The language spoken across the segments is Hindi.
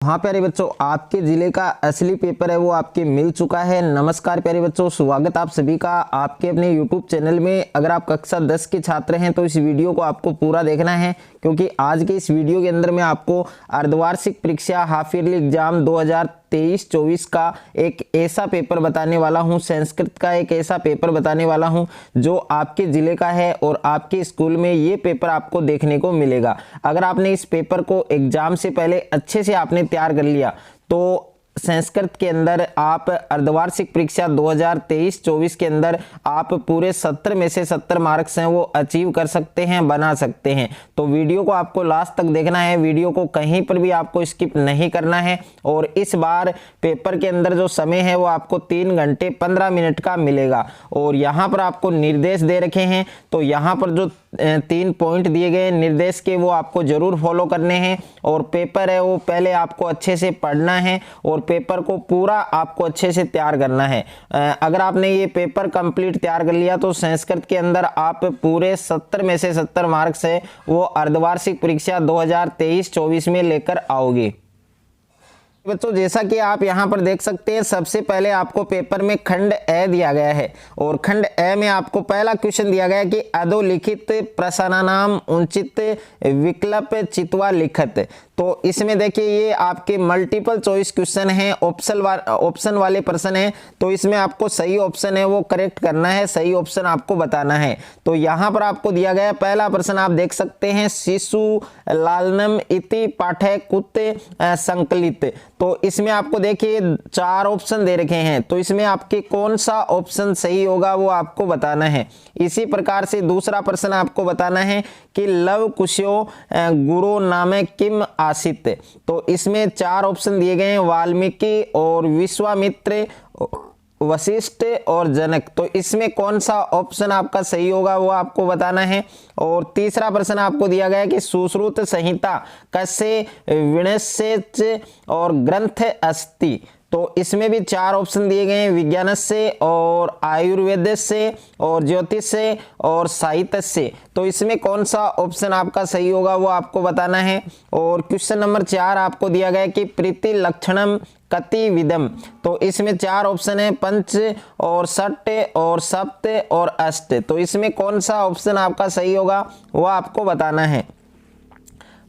हाँ प्यारे बच्चों, आपके ज़िले का असली पेपर है वो आपके मिल चुका है। नमस्कार प्यारे बच्चों, स्वागत आप सभी का आपके अपने YouTube चैनल में। अगर आप कक्षा 10 के छात्र हैं तो इस वीडियो को आपको पूरा देखना है, क्योंकि आज के इस वीडियो के अंदर मैं आपको अर्धवार्षिक परीक्षा हाफ ईयरली एग्जाम 2023-24 का एक ऐसा पेपर बताने वाला हूं, संस्कृत का एक ऐसा पेपर बताने वाला हूं जो आपके ज़िले का है और आपके स्कूल में ये पेपर आपको देखने को मिलेगा। अगर आपने इस पेपर को एग्जाम से पहले अच्छे से आपने तैयार कर लिया तो संस्कृत के अंदर आप अर्धवार्षिक परीक्षा 2023-24 के अंदर आप पूरे 70 में से 70 मार्क्स हैं वो अचीव कर सकते हैं, बना सकते हैं। तो वीडियो को आपको लास्ट तक देखना है, वीडियो को कहीं पर भी आपको स्किप नहीं करना है। और इस बार पेपर के अंदर जो समय है वो आपको 3 घंटे 15 मिनट का मिलेगा। और यहाँ पर आपको निर्देश दे रखे हैं, तो यहाँ पर जो 3 पॉइंट दिए गए निर्देश के वो आपको जरूर फॉलो करने हैं। और पेपर है वो पहले आपको अच्छे से पढ़ना है और पेपर को पूरा आपको अच्छे से तैयार करना है। अगर आपने ये पेपर कंप्लीट तैयार कर लिया तो संस्कृत के अंदर आप पूरे 70 में से 70 मार्क्स है वो अर्धवार्षिक परीक्षा 2023-24 में लेकर आओगे। बच्चों, जैसा कि आप यहां पर देख सकते हैं, सबसे पहले आपको पेपर में खंड ए दिया गया है और खंड ए में आपको पहला क्वेश्चन दिया गया है कि अधोलिखित प्रश्नानाम उचित विकल्प चित्वा लिखत। तो इसमें देखिए ये आपके मल्टीपल चॉइस क्वेश्चन है, ऑप्शन वाले प्रश्न है। तो इसमें आपको सही ऑप्शन है वो करेक्ट करना है, सही ऑप्शन आपको बताना है। तो यहाँ पर आपको दिया गया पहला प्रश्न आप देख सकते हैं, शिशु लालनम इति पाठे कुत संकलित। तो इसमें आपको देखिए 4 ऑप्शन दे रखे हैं, तो इसमें आपके कौन सा ऑप्शन सही होगा वो आपको बताना है। इसी प्रकार से दूसरा प्रश्न आपको बताना है कि लव कुशो गुरु नामे किम आसित। तो इसमें 4 ऑप्शन दिए गए हैं, वाल्मीकि और विश्वामित्र, वशिष्ठ और जनक। तो इसमें कौन सा ऑप्शन आपका सही होगा वो आपको बताना है। और तीसरा प्रश्न आपको दिया गया है कि सुश्रुत संहिता कस्य विनश्य और ग्रंथ अस्ति। तो इसमें भी 4 ऑप्शन दिए गए हैं, विज्ञान से और आयुर्वेद से और ज्योतिष से और साहित्य से। तो इसमें कौन सा ऑप्शन आपका सही होगा वो आपको बताना है। और क्वेश्चन नंबर 4 आपको दिया गया है कि प्रीति लक्षणम कति विदम। तो इसमें 4 ऑप्शन है, पंच और षट और सप्त और अष्ट। तो इसमें कौन सा ऑप्शन आपका सही होगा वो आपको बताना है।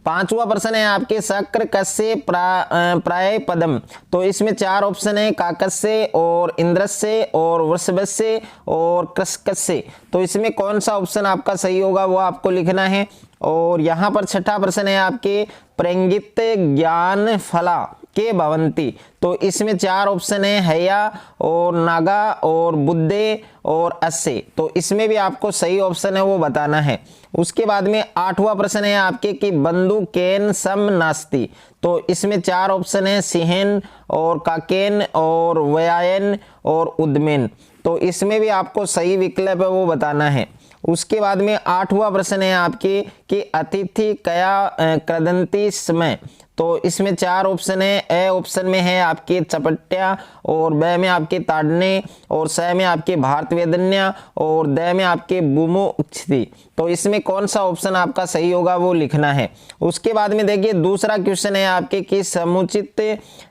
5वां प्रश्न है आपके शक्र कस्य प्राय पदम। तो इसमें 4 ऑप्शन है, काकस्य और इंद्रस्य और वृषभस्य और कृषकस्य। तो इसमें कौन सा ऑप्शन आपका सही होगा वो आपको लिखना है। और यहाँ पर 6ठा प्रश्न है आपके प्रेंगित ज्ञान फला के भवंती। तो इसमें 4 ऑप्शन है, हया और नागा और बुद्धे और अस्य। तो इसमें भी आपको सही ऑप्शन है वो बताना है। उसके बाद में 8वां प्रश्न है आपके कि बंधु केन सम नास्ति। तो इसमें 4 ऑप्शन है, सिंहन और काकेन और वयायन और उद्मेन। तो इसमें भी आपको सही विकल्प है वो बताना है। उसके बाद में 8वां प्रश्न है आपके कि अतिथि कया क्रदंती समय। तो इसमें 4 ऑप्शन है, ए ऑप्शन में है आपके चपट्या और ब में आपके ताड़ने और स में आपके भारत वेदन्या और द में आपके बुमुक्षति। तो इसमें कौन सा ऑप्शन आपका सही होगा वो लिखना है। उसके बाद में देखिए दूसरा क्वेश्चन है आपके कि समुचित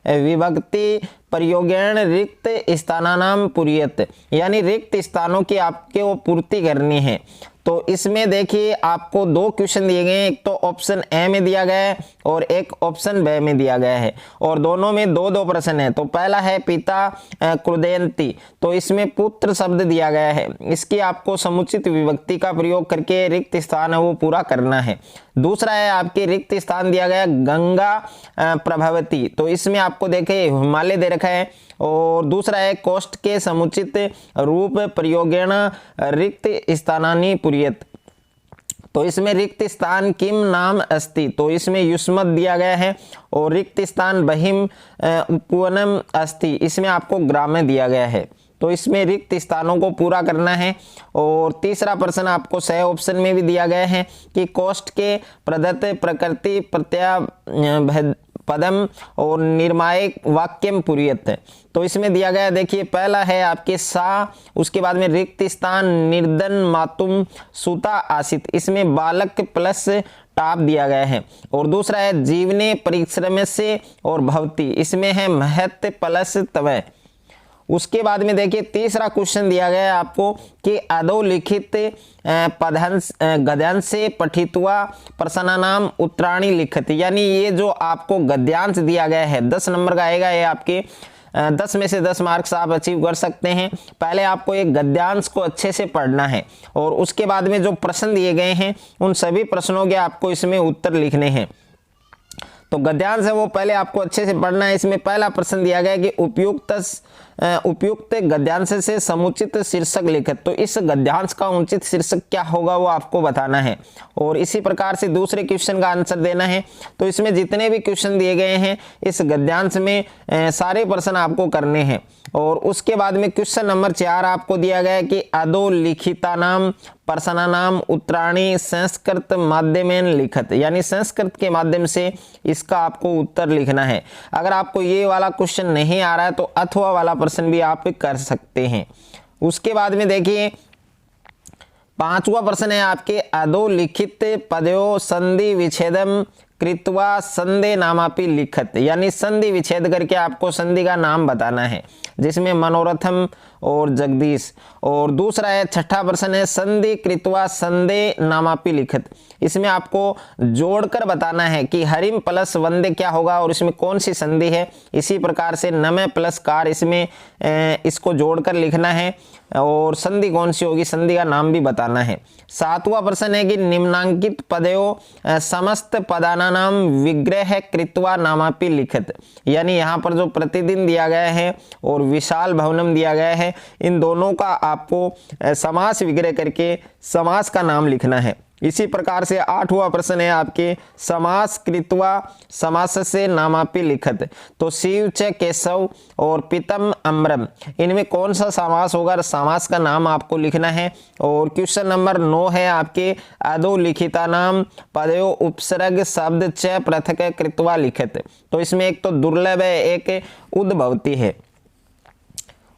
विभक्ति प्रयोगेण रिक्त स्थानानाम पुरियत, यानी रिक्त स्थानों की आपके वो पूर्ति करनी है। तो इसमें देखिए आपको 2 क्वेश्चन दिए गए हैं, एक तो ऑप्शन ए में दिया गया है और एक ऑप्शन बी में दिया गया है, और दोनों में 2-2 प्रश्न है। तो पहला है पिता क्रुदयंती। तो इसमें पुत्र शब्द दिया गया है, इसकी आपको समुचित विभक्ति का प्रयोग करके रिक्त स्थान है वो पूरा करना है। दूसरा है आपके रिक्त स्थान दिया गया गंगा प्रभवती। तो इसमें आपको देखे हिमालय दे रखा है। और दूसरा है कोष्ठ के समुचित रूप प्रयोगेण रिक्त स्थानानि पुरियत। तो इसमें रिक्त स्थान किम नाम अस्ति। तो इसमें युष्मत दिया गया है। और रिक्त स्थान बहिम उपवनम अस्ति, इसमें आपको ग्राम्य दिया गया है। तो इसमें रिक्त स्थानों को पूरा करना है। और तीसरा प्रश्न आपको सही ऑप्शन में भी दिया गया है कि कोष्ठ के प्रदत्त प्रकृति प्रत्या पदम और निर्मायक वाक्यम पुरियत। तो इसमें दिया गया देखिए पहला है आपके सा, उसके बाद में रिक्त स्थान निर्धन मातुम सुता आसित। इसमें बालक प्लस टाप दिया गया है। और दूसरा है जीवने परिश्रम से और भवती, इसमें है महत्व प्लस तवय। उसके बाद में देखिए तीसरा क्वेश्चन दिया गया है आपको कि अधोलिखित पदहंस गद्यांश से पठित्वा प्रश्नानाम उत्तराणी लिखित, यानी ये जो आपको गद्यांश दिया गया है 10 नंबर का आएगा, ये आपके 10 में से 10 मार्क्स आप अचीव कर सकते हैं। पहले आपको एक गद्यांश को अच्छे से पढ़ना है और उसके बाद में जो प्रश्न दिए गए हैं उन सभी प्रश्नों के आपको इसमें उत्तर लिखने हैं। तो गद्यांश है वो पहले आपको अच्छे से पढ़ना है। इसमें पहला प्रश्न दिया गया है कि उपयुक्त गद्यांश से समुचित शीर्षक लिखित, तो इस गद्यांश का उचित शीर्षक क्या होगा वो आपको बताना है। और इसी प्रकार से दूसरे क्वेश्चन का आंसर देना है। तो इसमें जितने भी क्वेश्चन दिए गए हैं इस गद्यांश में सारे प्रश्न आपको करने हैं। और उसके बाद में क्वेश्चन नंबर 4 आपको दिया गया है कि अधोलिखितानाम प्रश्नानाम उत्तराणी संस्कृत माध्यमेन लिखित, यानी संस्कृत के माध्यम से इसका आपको उत्तर लिखना है। अगर आपको ये वाला क्वेश्चन नहीं आ रहा है तो अथवा वाला प्रश्न भी आप कर सकते हैं। उसके बाद में देखिए 5वां प्रश्न है आपके अधोलिखित पदयों संधि विच्छेदम कृत्वा संधि नामापि लिखित, यानी संधि विच्छेद करके आपको संधि का नाम बताना है, जिसमें मनोरथम और जगदीश। और दूसरा है 6ठा प्रश्न है संधि कृत्वा संधि नामापि लिखित, इसमें आपको जोड़कर बताना है कि हरिम प्लस वंदे क्या होगा और इसमें कौन सी संधि है। इसी प्रकार से नमे प्लस कार, इसमें इसको जोड़कर लिखना है और संधि कौन सी होगी, संधि का नाम भी बताना है। 7वां प्रश्न है कि निम्नांकित पदयों समस्त पदाना नाम विग्रह कृत्वा नामापि लिखित, यानी यहाँ पर जो प्रतिदिन दिया गया है और विशाल भवनम दिया गया है, इन दोनों का आपको समास विग्रह करके समास का नाम लिखना है। इसी प्रकार से 8वां प्रश्न है आपके समास कृत्वा समास से नामापि लिखित, तो शिव च केशव और पितम अम्रम, इनमें कौन सा समास होगा, समास का नाम आपको लिखना है। और क्वेश्चन नंबर 9 है आपके अधोलिखिता नाम पदयो उपसर्ग शब्द च पृथक कृत्वा लिखित, तो इसमें एक तो दुर्लभ है, एक उद्भवती है।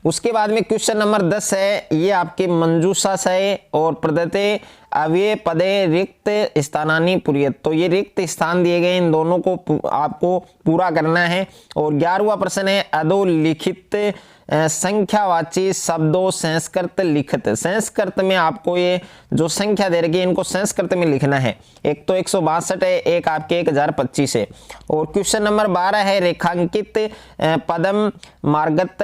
उसके बाद में क्वेश्चन नंबर 10 है ये आपके मंजूषा से और प्रदत्ते अव्यय पदे रिक्त स्थानानी पुरियत, तो ये रिक्त स्थान दिए गए इन दोनों को आपको पूरा करना है। और 11वां प्रश्न है अधोलिखित संख्यावाची शब्दों संस्कृत लिखित, संस्कृत में आपको ये जो संख्या दे रखी है इनको संस्कृत में लिखना है। एक तो 162 है, एक आपके 1025 है। और क्वेश्चन नंबर 12 है रेखांकित पदम मार्गत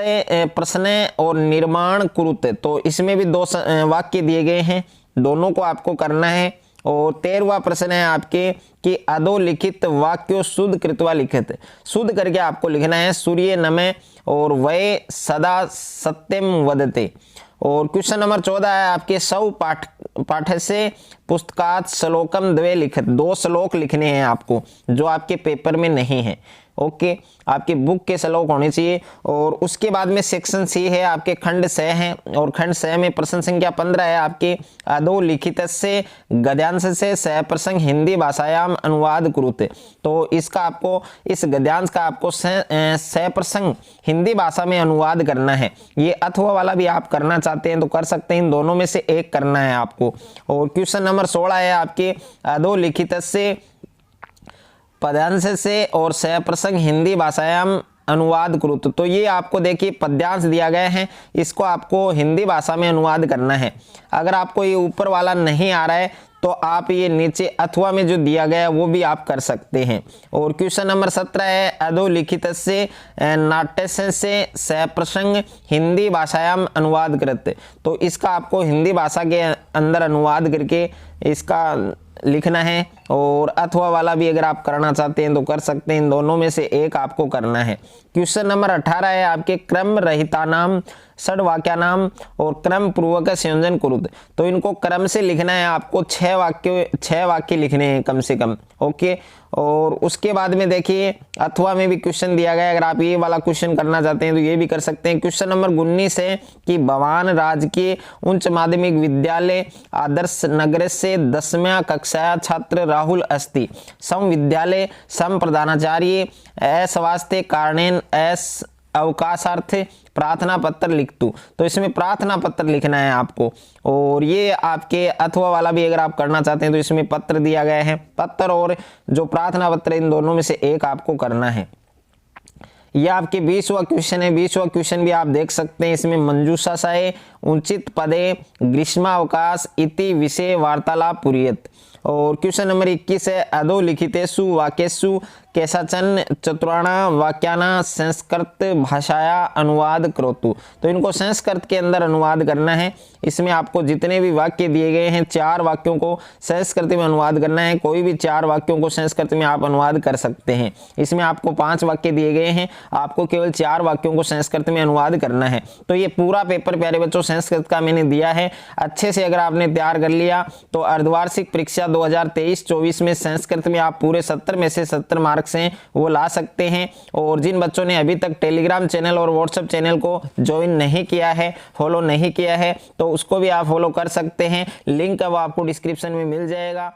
प्रश्न और निर्माण कुरुत, तो इसमें भी 2 वाक्य दिए गए हैं, दोनों को आपको करना है। और 13वां प्रश्न है आपके कि अधोलिखित वाक्यों शुद्ध कृत्वा लिखित, शुद्ध करके आपको लिखना है सूर्य नमः और वै सदा सत्यम वदते। और क्वेश्चन नंबर 14 है आपके सौ पाठ से पुस्तकात श्लोकम द्वे लिखित, 2 श्लोक लिखने हैं आपको जो आपके पेपर में नहीं है। ओके, आपकी बुक के श्लोक होने चाहिए। और उसके बाद में सेक्शन सी है आपके खंड 6 है और खंड 6 में प्रश्न संख्या 15 है आपके अधोलिखित से गद्यांश से सह प्रसंग हिंदी भाषायाम अनुवाद कुरुते, तो इसका आपको इस गद्यांश का आपको सह प्रसंग हिंदी भाषा में अनुवाद करना है। ये अथवा वाला भी आप करना चाहते हैं तो कर सकते हैं, इन दोनों में से एक करना है आपको। और क्वेश्चन नंबर 16 है आपके अधोलिखित से पद्यांश से और सह प्रसंग हिंदी भाषायाम अनुवाद कुरुत, तो ये आपको देखिए पद्यांश दिया गया है, इसको आपको हिंदी भाषा में अनुवाद करना है। अगर आपको ये ऊपर वाला नहीं आ रहा है तो आप ये नीचे अथवा में जो दिया गया है वो भी आप कर सकते हैं। और क्वेश्चन नंबर 17 है अधोलिखित से नाट्य से सह प्रसंग हिंदी भाषायाम अनुवाद करते, तो इसका आपको हिंदी भाषा के अंदर अनुवाद करके इसका लिखना है। और अथवा वाला भी अगर आप करना चाहते हैं तो कर सकते हैं, इन दोनों में से एक आपको करना है। क्वेश्चन नंबर 18 है आपके क्रम रहिता नाम षड वाक्या नाम और क्रम पूर्वक संयोजन कुरुत, तो इनको क्रम से लिखना है आपको, 6 वाक्य लिखने हैं कम से कम। ओके, और उसके बाद में देखिए अथवा में भी क्वेश्चन दिया गया है, अगर आप ये वाला क्वेश्चन करना चाहते हैं तो ये भी कर सकते हैं। क्वेश्चन नंबर 19 है कि भवान राजकीय उच्च माध्यमिक विद्यालय आदर्श नगर से 10वीं कक्षा छात्र राहुल अस्ति सम विद्यालय सम प्रधानाचार्य एस वास्ते कारणेन एस अवकाशार्थ प्रार्थना पत्र लिख दूं, तो इसमें प्रार्थना पत्र लिखना है आपको। और ये आपके अथवा वाला भी अगर आप करना चाहते हैं तो इसमें पत्र दिया गया है, पत्र और जो प्रार्थना पत्र इन दोनों में से एक आपको करना है। यह आपके 20वां क्वेश्चन है। 20वां क्वेश्चन भी आप देख सकते हैं, इसमें मंजूषा साए उचित पदे ग्रीष्मावकाश इति विषय वार्तालाप पूर्यत। और क्वेश्चन नंबर 21 है, अधोलिखितेषु वाक्येषु केषाचन चतुर्णां वाक्यानां संस्कृत भाषाया अनुवाद करोतु। तो इनको संस्कृत के अंदर अनुवाद करना है। इसमें आपको जितने भी वाक्य दिए गए हैं 4 वाक्यों को संस्कृत में अनुवाद करना है। कोई भी 4 वाक्यों को संस्कृत में आप अनुवाद कर सकते हैं। इसमें आपको 5 वाक्य दिए गए हैं, आपको केवल 4 वाक्यों को संस्कृत में अनुवाद करना है। तो ये पूरा पेपर प्यारे बच्चों संस्कृत का मैंने दिया है। अच्छे से अगर आपने तैयार कर लिया तो अर्धवार्षिक परीक्षा 2023-24 में संस्कृत में आप पूरे 70 में से 70 मार्क्स हैं वो ला सकते हैं। और जिन बच्चों ने अभी तक टेलीग्राम चैनल और व्हाट्सएप चैनल को ज्वाइन नहीं किया है, फॉलो नहीं किया है, तो उसको भी आप फॉलो कर सकते हैं। लिंक अब आपको डिस्क्रिप्शन में मिल जाएगा।